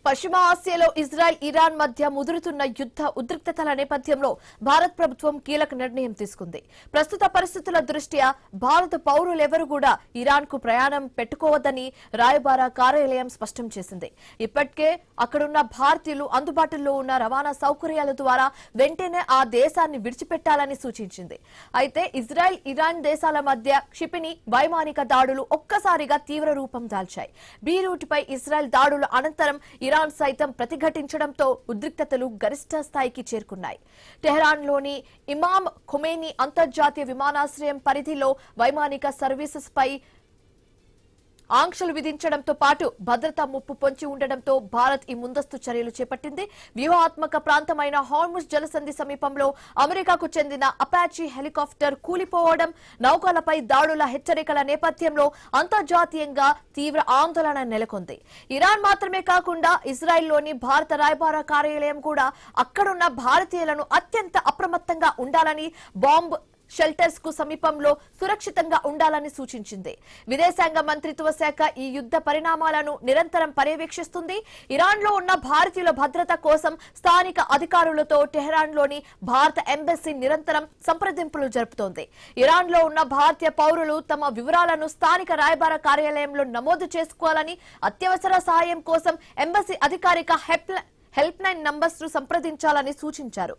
పశ్చిమ ఆసియాలో Israel Iran మధ్య ముదురుతున్న యుద్ధ ఉద్రిక్తతల నేపథ్యంలో భారత్ ప్రభుత్వం కీలక నిర్ణయం తీసుకుంది. ప్రస్తుత పరిస్థితుల దృష్ట్యా భారత పౌరులెవరూ కూడా ఇరాన్ కు ప్రయాణం పెట్టుకోవద్దని రాయబార కార్యాలయం స్పష్టం చేసింది. ఇప్పటికే అక్కడున్న భారతీయులు అందుబాటులో ఉన్న రవాణా సౌకర్యాల ద్వారా వెంటనే ఆ దేశాన్ని విడిచిపెట్టాలని సూచించింది. అయితే ఇజ్రాయెల్ ఇరాన్ దేశాల మధ్య క్షిపణి వైమానిక దాడులు ఒక్కసారిగా తీవ్ర రూపం దాల్చాయి. బీరూట్పై ఇజ్రాయెల్ దాడుల అనంతరం ఇరాన్ సైతం ప్రతిఘటించడంతో ఉద్రిక్తతలు గరిష్ట స్థాయికి చేరుకున్నాయి. టెహరాన్లోని ఇమామ్ ఖొమేనీ అంతర్జాతీయ విమానాశ్రయం పరిధిలో వైమానిక సర్వీసెస్ పై ఆంక్షలు విధించడంతో పాటు భద్రతా ముప్పు పొంచి ఉండడంతో భారత్ ఈ ముందస్తు చర్యలు చేపట్టింది. వ్యూహాత్మక ప్రాంతమైన హార్ముజ్ జలసంధి సమీపంలో అమెరికాకు చెందిన అపాచీ హెలికాప్టర్ కూలిపోవడం, నౌకలపై దాడుల హెచ్చరికల నేపథ్యంలో అంతర్జాతీయంగా తీవ్ర ఆందోళన నెలకొంది. ఇరాన్ మాత్రమే కాకుండా ఇజ్రాయెల్లోని భారత రాయబార కార్యాలయం కూడా అక్కడున్న భారతీయులను అత్యంత అప్రమత్తంగా ఉండాలని, బాంబ్ షెల్టర్స్ కు సమీపంలో సురక్షితంగా ఉండాలని సూచించింది. విదేశాంగ మంత్రిత్వ శాఖ ఈ యుద్ధ పరిణామాలను నిరంతరం పర్యవేక్షిస్తుంది. ఇరాన్ లో ఉన్న భారతీయుల భద్రత కోసం స్థానిక అధికారులతో టెహరాన్లోని భారత ఎంబసీ నిరంతరం సంప్రదింపులు జరుపుతోంది. ఇరాన్ లో ఉన్న భారతీయ పౌరులు తమ వివరాలను స్థానిక రాయబార కార్యాలయంలో నమోదు చేసుకోవాలని, అత్యవసర సహాయం కోసం ఎంబసీ అధికారిక హెల్ప్ లైన్ నంబర్స్ ను సంప్రదించాలని సూచించారు.